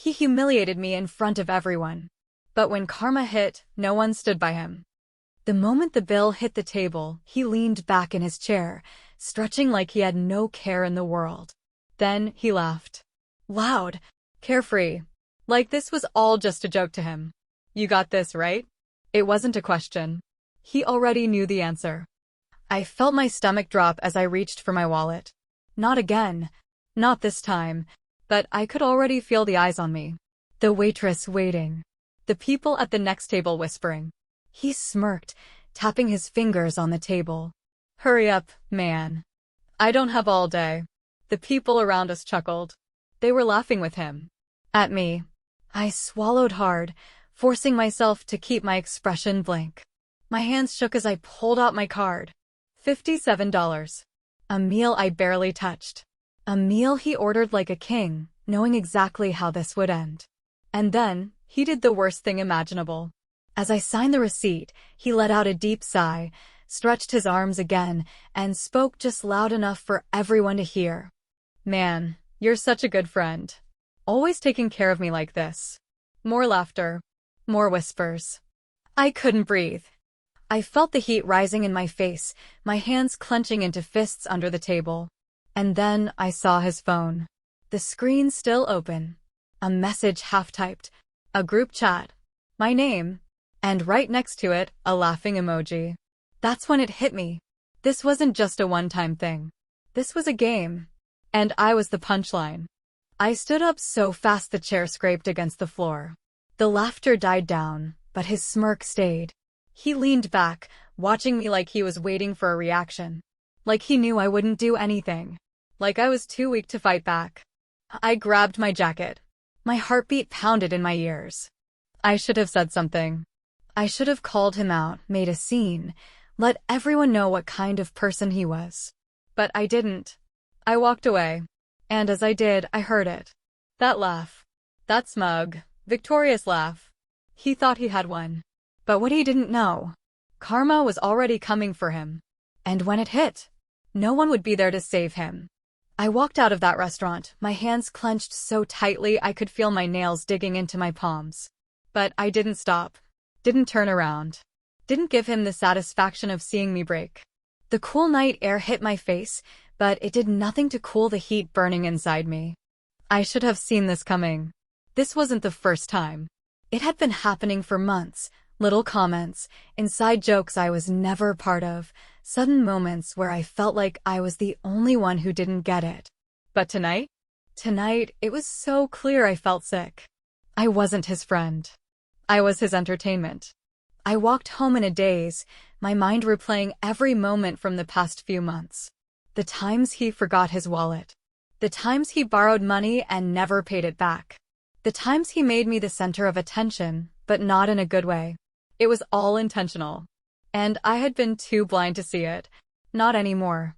He humiliated me in front of everyone. But when karma hit, no one stood by him. The moment the bill hit the table, he leaned back in his chair, stretching like he had no care in the world. Then he laughed. Loud, carefree. Like this was all just a joke to him. You got this, right? It wasn't a question. He already knew the answer. I felt my stomach drop as I reached for my wallet. Not again. Not this time. But I could already feel the eyes on me. The waitress waiting. The people at the next table whispering. He smirked, tapping his fingers on the table. Hurry up, man. I don't have all day. The people around us chuckled. They were laughing with him. At me. I swallowed hard, forcing myself to keep my expression blank. My hands shook as I pulled out my card. $57. A meal I barely touched. A meal he ordered like a king, knowing exactly how this would end. And then, he did the worst thing imaginable. As I signed the receipt, he let out a deep sigh, stretched his arms again, and spoke just loud enough for everyone to hear. Man, you're such a good friend. Always taking care of me like this. More laughter. More whispers. I couldn't breathe. I felt the heat rising in my face, my hands clenching into fists under the table. And then I saw his phone. The screen still open. A message half-typed. A group chat. My name. And right next to it, a laughing emoji. That's when it hit me. This wasn't just a one-time thing. This was a game. And I was the punchline. I stood up so fast the chair scraped against the floor. The laughter died down, but his smirk stayed. He leaned back, watching me like he was waiting for a reaction. Like he knew I wouldn't do anything. Like I was too weak to fight back. I grabbed my jacket. My heartbeat pounded in my ears. I should have said something. I should have called him out, made a scene, let everyone know what kind of person he was. But I didn't. I walked away. And as I did, I heard it. That laugh. That smug, victorious laugh. He thought he had won. But what he didn't know, karma was already coming for him. And when it hit, no one would be there to save him. I walked out of that restaurant, my hands clenched so tightly I could feel my nails digging into my palms. But I didn't stop. Didn't turn around. Didn't give him the satisfaction of seeing me break. The cool night air hit my face, but it did nothing to cool the heat burning inside me. I should have seen this coming. This wasn't the first time. It had been happening for months. Little comments, inside jokes I was never part of, sudden moments where I felt like I was the only one who didn't get it. But tonight? Tonight, it was so clear I felt sick. I wasn't his friend. I was his entertainment. I walked home in a daze, my mind replaying every moment from the past few months. The times he forgot his wallet. The times he borrowed money and never paid it back. The times he made me the center of attention, but not in a good way. It was all intentional. And I had been too blind to see it. Not anymore.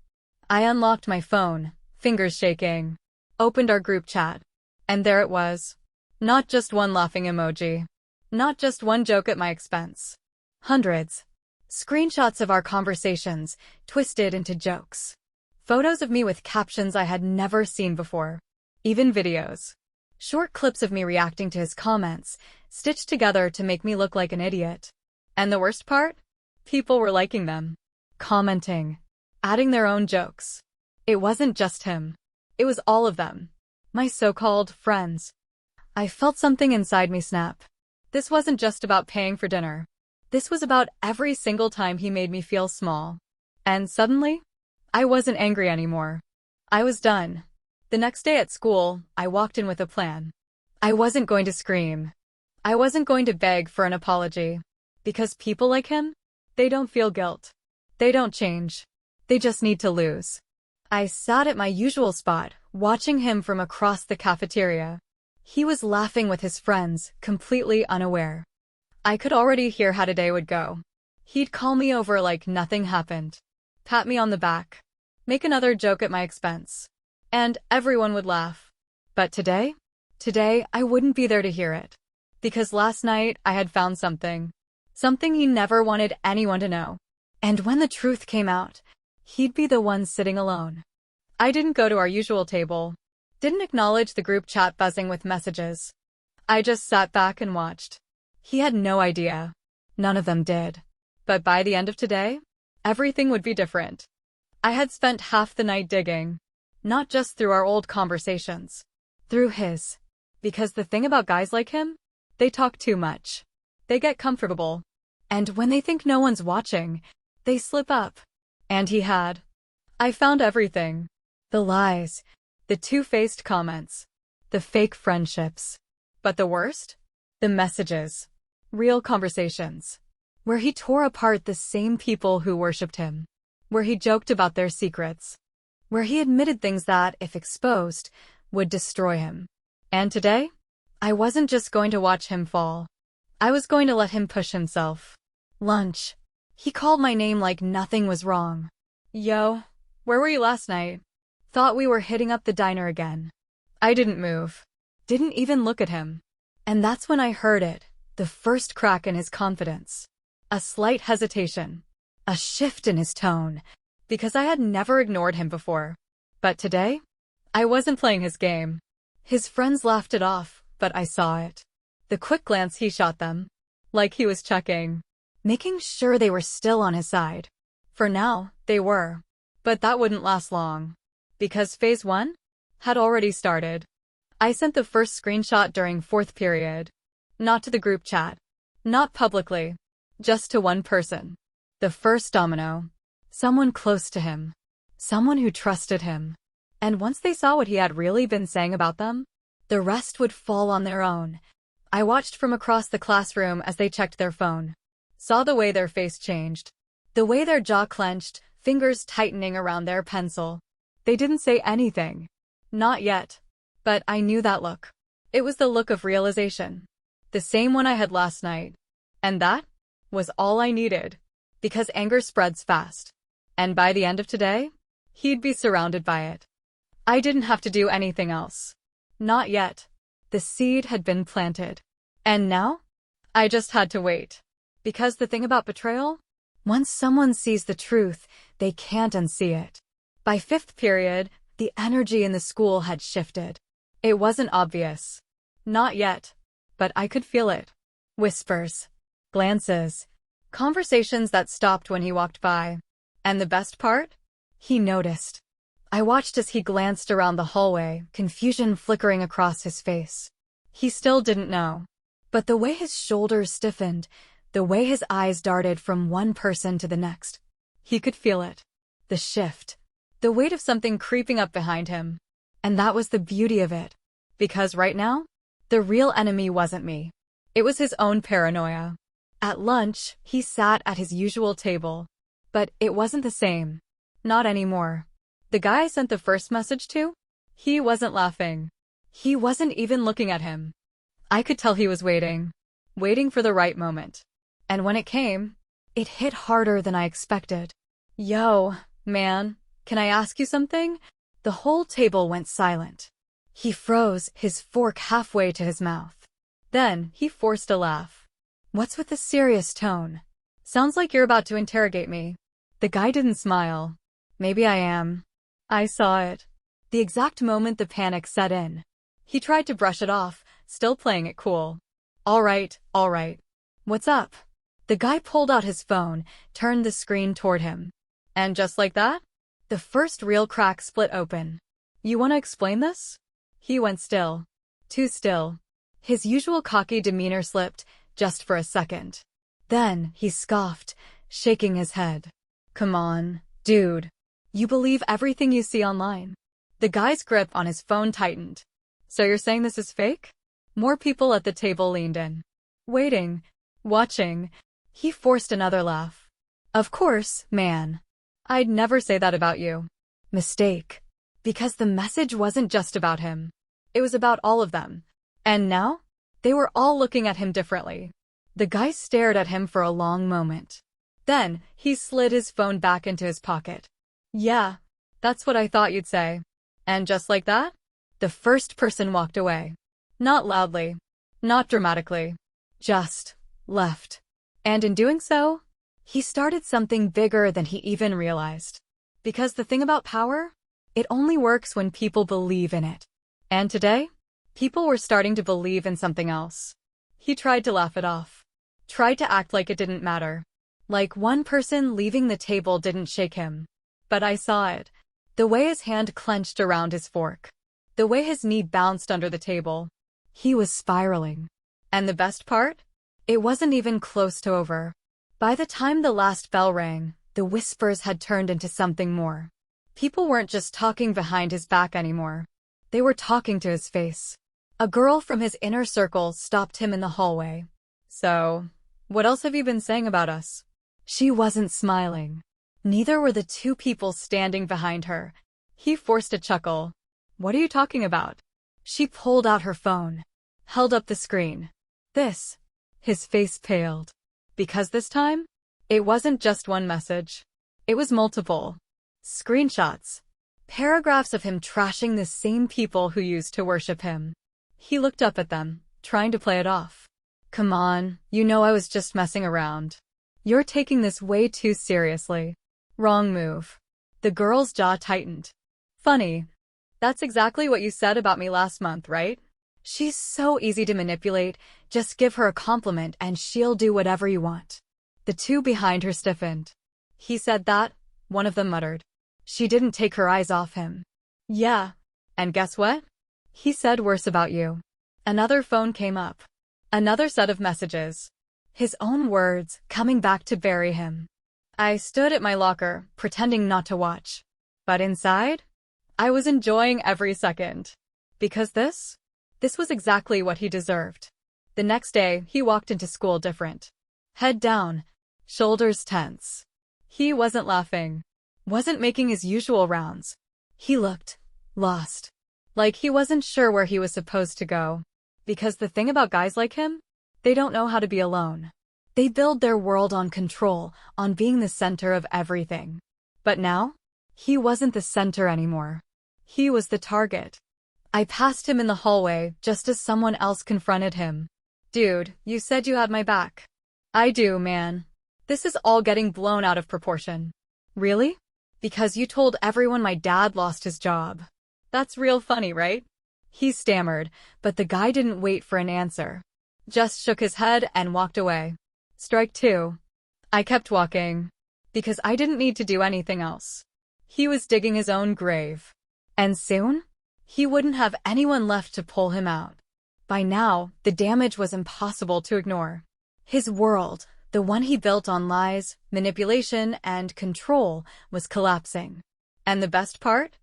I unlocked my phone, fingers shaking. Opened our group chat. And there it was. Not just one laughing emoji. Not just one joke at my expense. Hundreds. Screenshots of our conversations, twisted into jokes. Photos of me with captions I had never seen before. Even videos. Short clips of me reacting to his comments, stitched together to make me look like an idiot. And the worst part? People were liking them. Commenting. Adding their own jokes. It wasn't just him. It was all of them. My so-called friends. I felt something inside me snap. This wasn't just about paying for dinner. This was about every single time he made me feel small. And suddenly, I wasn't angry anymore. I was done. The next day at school, I walked in with a plan. I wasn't going to scream. I wasn't going to beg for an apology. Because people like him, they don't feel guilt. They don't change. They just need to lose. I sat at my usual spot, watching him from across the cafeteria. He was laughing with his friends, completely unaware. I could already hear how today would go. He'd call me over like nothing happened. Pat me on the back. Make another joke at my expense. And everyone would laugh. But today? Today, I wouldn't be there to hear it. Because last night, I had found something. Something he never wanted anyone to know. And when the truth came out, he'd be the one sitting alone. I didn't go to our usual table. Didn't acknowledge the group chat buzzing with messages. I just sat back and watched. He had no idea. None of them did. But by the end of today, everything would be different. I had spent half the night digging. Not just through our old conversations. Through his. Because the thing about guys like him, they talk too much. They get comfortable. And when they think no one's watching, they slip up. And he had. I found everything. The lies. The two-faced comments. The fake friendships. But the worst? The messages. Real conversations. Where he tore apart the same people who worshipped him. Where he joked about their secrets. Where he admitted things that, if exposed, would destroy him. And today, I wasn't just going to watch him fall. I was going to let him push himself. Lunch. He called my name like nothing was wrong. Yo, where were you last night? Thought we were hitting up the diner again. I didn't move. Didn't even look at him. And that's when I heard it, the first crack in his confidence. A slight hesitation. A shift in his tone. Because I had never ignored him before. But today, I wasn't playing his game. His friends laughed it off, but I saw it. The quick glance he shot them. Like he was checking. Making sure they were still on his side. For now, they were. But that wouldn't last long. Because phase 1 had already started. I sent the first screenshot during 4th period. Not to the group chat. Not publicly. Just to one person. The first domino. Someone close to him. Someone who trusted him. And once they saw what he had really been saying about them, the rest would fall on their own. I watched from across the classroom as they checked their phone. Saw the way their face changed. The way their jaw clenched, fingers tightening around their pencil. They didn't say anything. Not yet. But I knew that look. It was the look of realization. The same one I had last night. And that was all I needed. Because anger spreads fast. And by the end of today, he'd be surrounded by it. I didn't have to do anything else. Not yet. The seed had been planted. And now? I just had to wait. Because the thing about betrayal? Once someone sees the truth, they can't unsee it. By 5th period, the energy in the school had shifted. It wasn't obvious. Not yet. But I could feel it. Whispers. Glances. Conversations that stopped when he walked by. And the best part? He noticed. I watched as he glanced around the hallway, confusion flickering across his face. He still didn't know. But the way his shoulders stiffened, the way his eyes darted from one person to the next, he could feel it. The shift. The weight of something creeping up behind him. And that was the beauty of it. Because right now, the real enemy wasn't me. It was his own paranoia. At lunch, he sat at his usual table. But it wasn't the same. Not anymore. The guy I sent the first message to? He wasn't laughing. He wasn't even looking at him. I could tell he was waiting. Waiting for the right moment. And when it came, it hit harder than I expected. Yo, man, can I ask you something? The whole table went silent. He froze, his fork halfway to his mouth. Then, he forced a laugh. What's with the serious tone? Sounds like you're about to interrogate me. The guy didn't smile. Maybe I am. I saw it. The exact moment the panic set in. He tried to brush it off, still playing it cool. All right. What's up? The guy pulled out his phone, turned the screen toward him. And just like that, the first real crack split open. You want to explain this? He went still. Too still. His usual cocky demeanor slipped, just for a second. Then, he scoffed, shaking his head. Come on, dude. You believe everything you see online. The guy's grip on his phone tightened. So you're saying this is fake? More people at the table leaned in. Waiting. Watching. He forced another laugh. Of course, man. I'd never say that about you. Mistake. Because the message wasn't just about him. It was about all of them. And now? They were all looking at him differently. The guy stared at him for a long moment. Then, he slid his phone back into his pocket. Yeah, that's what I thought you'd say. And just like that, the first person walked away. Not loudly. Not dramatically. Just left. And in doing so, he started something bigger than he even realized. Because the thing about power, it only works when people believe in it. And today, People were starting to believe in something else. He tried to laugh it off. Tried to act like it didn't matter. Like one person leaving the table didn't shake him. But I saw it. The way his hand clenched around his fork. The way his knee bounced under the table. He was spiraling. And the best part? It wasn't even close to over. By the time the last bell rang, the whispers had turned into something more. People weren't just talking behind his back anymore. They were talking to his face. A girl from his inner circle stopped him in the hallway. So, what else have you been saying about us? She wasn't smiling. Neither were the two people standing behind her. He forced a chuckle. What are you talking about? She pulled out her phone. Held up the screen. This. His face paled. Because this time, it wasn't just one message. It was multiple. Screenshots. Paragraphs of him trashing the same people who used to worship him. He looked up at them, trying to play it off. Come on, you know I was just messing around. You're taking this way too seriously. Wrong move. The girl's jaw tightened. Funny. That's exactly what you said about me last month, right? She's so easy to manipulate, just give her a compliment and she'll do whatever you want. The two behind her stiffened. He said that, one of them muttered. She didn't take her eyes off him. Yeah. And guess what? He said worse about you. Another phone came up. Another set of messages. His own words, coming back to bury him. I stood at my locker, pretending not to watch. But inside, I was enjoying every second. Because this was exactly what he deserved. The next day, he walked into school different. Head down, shoulders tense. He wasn't laughing. Wasn't making his usual rounds. He looked lost. Like he wasn't sure where he was supposed to go. Because the thing about guys like him, they don't know how to be alone. They build their world on control, on being the center of everything. But now, he wasn't the center anymore. He was the target. I passed him in the hallway just as someone else confronted him. Dude, you said you had my back. I do, man. This is all getting blown out of proportion. Really? Because you told everyone my dad lost his job. That's real funny, right? He stammered, but the guy didn't wait for an answer. Just shook his head and walked away. Strike two. I kept walking. Because I didn't need to do anything else. He was digging his own grave. And soon, he wouldn't have anyone left to pull him out. By now, the damage was impossible to ignore. His world, the one he built on lies, manipulation, and control, was collapsing. And the best part?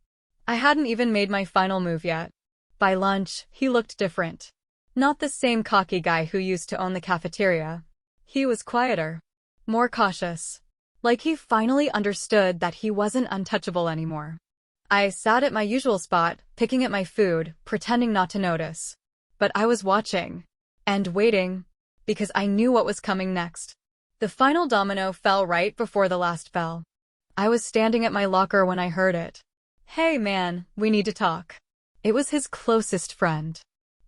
I hadn't even made my final move yet. By lunch, he looked different. Not the same cocky guy who used to own the cafeteria. He was quieter. More cautious. Like he finally understood that he wasn't untouchable anymore. I sat at my usual spot, picking at my food, pretending not to notice. But I was watching. And waiting. Because I knew what was coming next. The final domino fell right before the last bell. I was standing at my locker when I heard it. Hey man, we need to talk. It was his closest friend.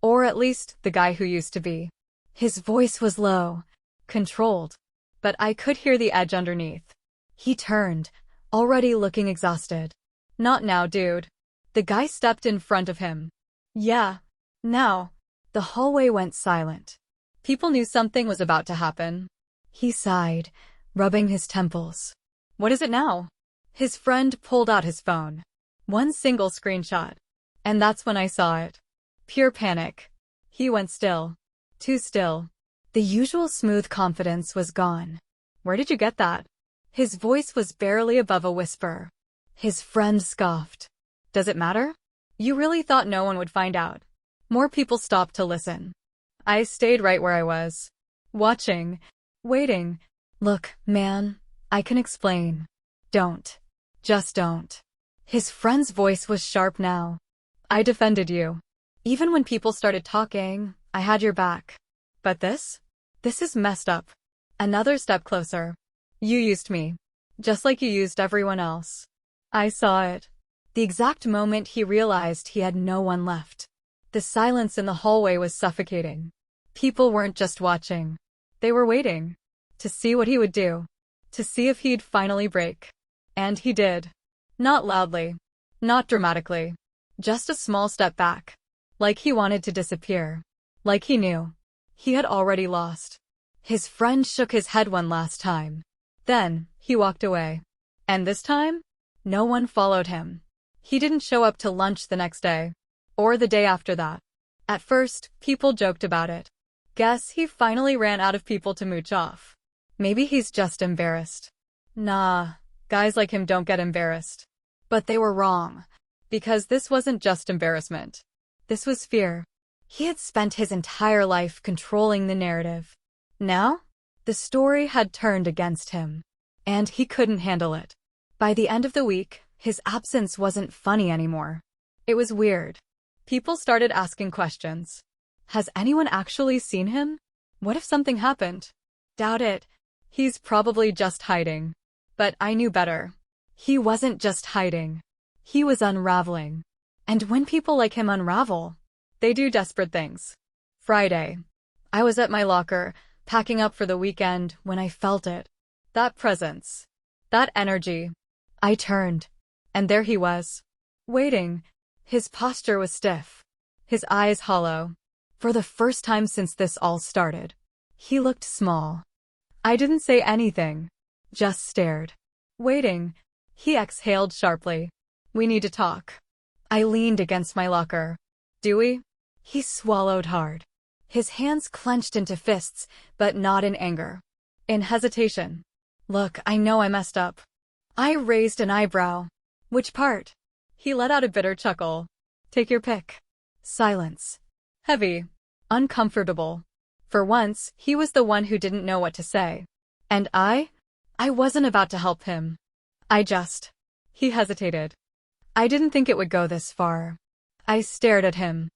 Or at least, the guy who used to be. His voice was low. Controlled. But I could hear the edge underneath. He turned, already looking exhausted. Not now, dude. The guy stepped in front of him. Yeah. Now. The hallway went silent. People knew something was about to happen. He sighed, rubbing his temples. What is it now? His friend pulled out his phone. One single screenshot. And that's when I saw it. Pure panic. He went still. Too still. The usual smooth confidence was gone. Where did you get that? His voice was barely above a whisper. His friend scoffed. Does it matter? You really thought no one would find out. More people stopped to listen. I stayed right where I was. Watching. Waiting. Look, man, I can explain. Don't. Just don't. His friend's voice was sharp now. I defended you. Even when people started talking, I had your back. But this is messed up. Another step closer. You used me. Just like you used everyone else. I saw it. The exact moment he realized he had no one left. The silence in the hallway was suffocating. People weren't just watching. They were waiting. To see what he would do. To see if he'd finally break. And he did. Not loudly. Not dramatically. Just a small step back. Like he wanted to disappear. Like he knew. He had already lost. His friend shook his head one last time. Then, he walked away. And this time, no one followed him. He didn't show up to lunch the next day. Or the day after that. At first, people joked about it. Guess he finally ran out of people to mooch off. Maybe he's just embarrassed. Nah, guys like him don't get embarrassed. But they were wrong. Because this wasn't just embarrassment. This was fear. He had spent his entire life controlling the narrative. Now, the story had turned against him. And he couldn't handle it. By the end of the week, his absence wasn't funny anymore. It was weird. People started asking questions. Has anyone actually seen him? What if something happened? Doubt it. He's probably just hiding. But I knew better. He wasn't just hiding. He was unraveling. And when people like him unravel, they do desperate things. Friday. I was at my locker, packing up for the weekend, when I felt it. That presence. That energy. I turned. And there he was. Waiting. His posture was stiff. His eyes hollow. For the first time since this all started. He looked small. I didn't say anything. Just stared. Waiting. He exhaled sharply. We need to talk. I leaned against my locker. Do we? He swallowed hard. His hands clenched into fists, but not in anger. In hesitation. Look, I know I messed up. I raised an eyebrow. Which part? He let out a bitter chuckle. Take your pick. Silence. Heavy. Uncomfortable. For once, he was the one who didn't know what to say. And I wasn't about to help him. He hesitated. I didn't think it would go this far. I stared at him.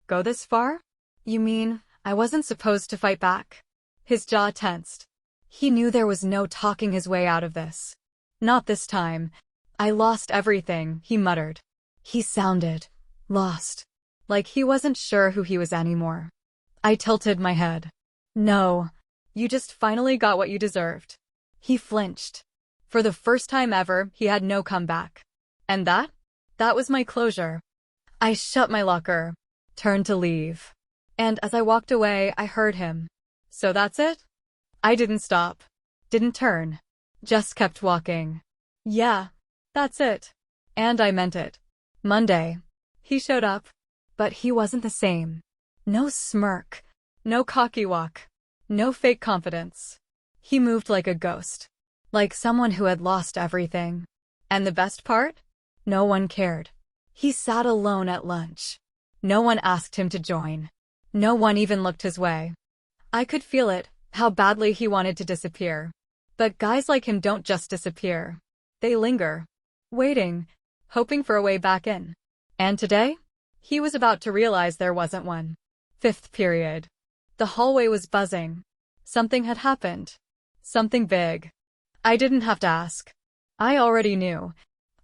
Go this far? You mean, I wasn't supposed to fight back? His jaw tensed. He knew there was no talking his way out of this. Not this time. I lost everything, he muttered. He sounded lost. Like he wasn't sure who he was anymore. I tilted my head. No. You just finally got what you deserved. He flinched. For the first time ever, he had no comeback. And that was my closure. I shut my locker, turned to leave. And as I walked away, I heard him. So that's it? I didn't stop. Didn't turn. Just kept walking. Yeah, that's it. And I meant it. Monday. He showed up. But he wasn't the same. No smirk. No cocky walk. No fake confidence. He moved like a ghost. Like someone who had lost everything. And the best part? No one cared. He sat alone at lunch. No one asked him to join. No one even looked his way. I could feel it, how badly he wanted to disappear. But guys like him don't just disappear. They linger. Waiting. Hoping for a way back in. And today? He was about to realize there wasn't one. Fifth period. The hallway was buzzing. Something had happened. Something big. I didn't have to ask. I already knew.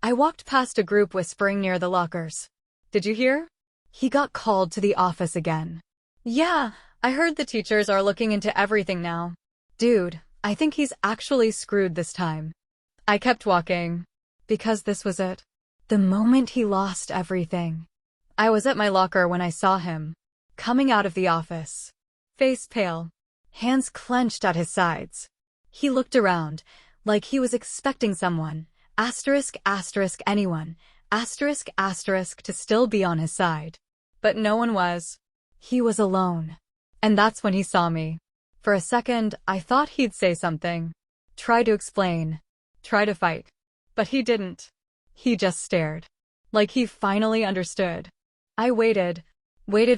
I walked past a group whispering near the lockers. Did you hear? He got called to the office again. Yeah, I heard the teachers are looking into everything now. Dude, I think he's actually screwed this time. I kept walking. Because this was it. The moment he lost everything. I was at my locker when I saw him. Coming out of the office. Face pale. Hands clenched at his sides. He looked around, like he was expecting someone. Anyone. To still be on his side. But no one was. He was alone. And that's when he saw me. For a second, I thought he'd say something. Try to explain. Try to fight. But he didn't. He just stared. Like he finally understood. I waited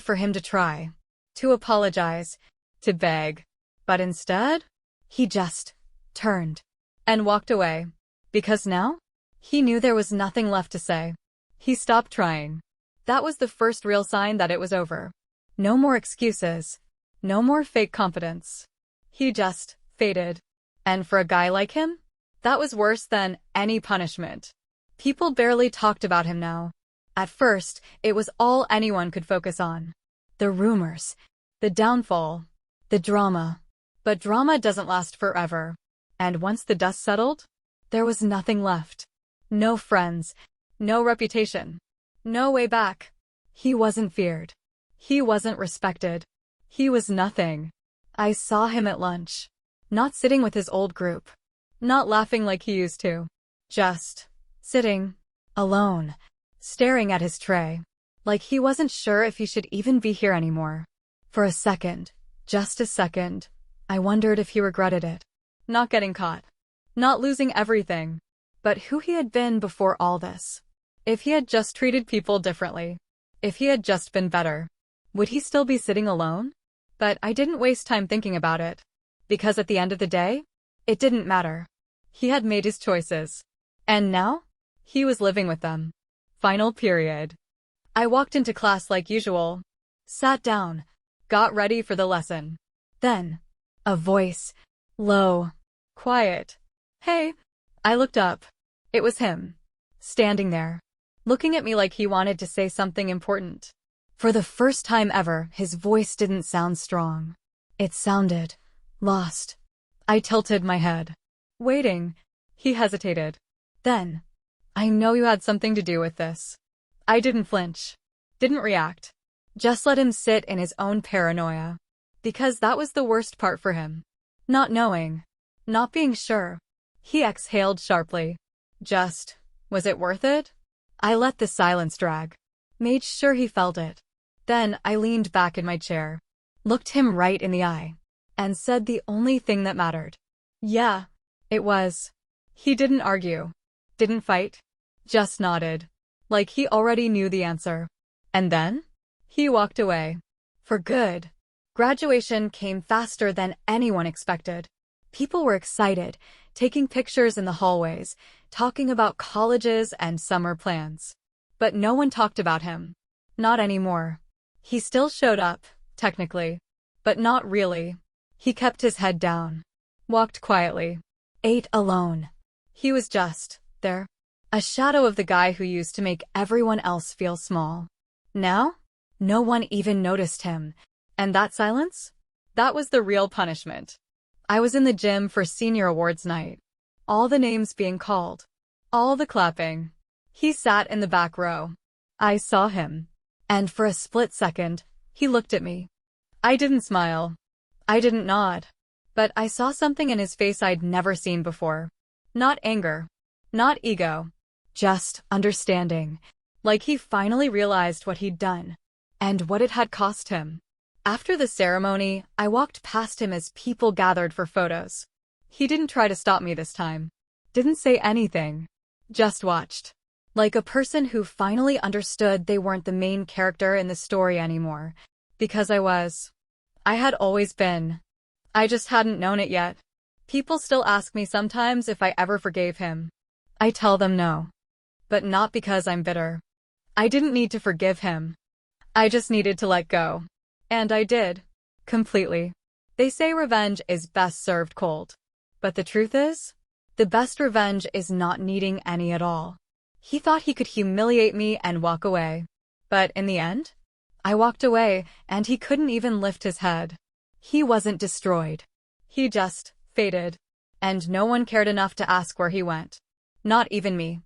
for him to try. To apologize. To beg. But instead, he just turned. And walked away. Because now? He knew there was nothing left to say. He stopped trying. That was the first real sign that it was over. No more excuses. No more fake confidence. He just faded. And for a guy like him, that was worse than any punishment. People barely talked about him now. At first, it was all anyone could focus on. The rumors. The downfall. The drama. But drama doesn't last forever. And once the dust settled, there was nothing left. No friends. No reputation. No way back. He wasn't feared. He wasn't respected. He was nothing. I saw him at lunch. Not sitting with his old group. Not laughing like he used to. Just sitting alone, staring at his tray. Like he wasn't sure if he should even be here anymore. For a second, just a second, I wondered if he regretted it. Not getting caught. Not losing everything. But who he had been before all this. If he had just treated people differently. If he had just been better. Would he still be sitting alone? But I didn't waste time thinking about it. Because at the end of the day, it didn't matter. He had made his choices. And now, he was living with them. Final period. I walked into class like usual. Sat down. Got ready for the lesson. Then, a voice. Low. Quiet. Hey. I looked up. It was him. Standing there. Looking at me like he wanted to say something important. For the first time ever, his voice didn't sound strong. It sounded lost. I tilted my head. Waiting. He hesitated. Then, I know you had something to do with this. I didn't flinch. Didn't react. Just let him sit in his own paranoia. Because that was the worst part for him. Not knowing. Not being sure. He exhaled sharply. Just, was it worth it? I let the silence drag. Made sure he felt it. Then I leaned back in my chair. Looked him right in the eye. And said the only thing that mattered. Yeah, it was. He didn't argue. Didn't fight. Just nodded. Like he already knew the answer. And then? He walked away. For good. Graduation came faster than anyone expected. People were excited, taking pictures in the hallways, talking about colleges and summer plans. But no one talked about him. Not anymore. He still showed up, technically. But not really. He kept his head down. Walked quietly. Ate alone. He was just there. A shadow of the guy who used to make everyone else feel small. Now? No one even noticed him. And that silence? That was the real punishment. I was in the gym for senior awards night. All the names being called. All the clapping. He sat in the back row. I saw him. And for a split second, he looked at me. I didn't smile. I didn't nod. But I saw something in his face I'd never seen before. Not anger. Not ego. Just understanding. Like he finally realized what he'd done. And what it had cost him. After the ceremony, I walked past him as people gathered for photos. He didn't try to stop me this time. Didn't say anything. Just watched. Like a person who finally understood they weren't the main character in the story anymore. Because I was. I had always been. I just hadn't known it yet. People still ask me sometimes if I ever forgave him. I tell them no. But not because I'm bitter. I didn't need to forgive him. I just needed to let go. And I did. Completely. They say revenge is best served cold. But the truth is, the best revenge is not needing any at all. He thought he could humiliate me and walk away. But in the end, I walked away and he couldn't even lift his head. He wasn't destroyed. He just faded. And no one cared enough to ask where he went. Not even me.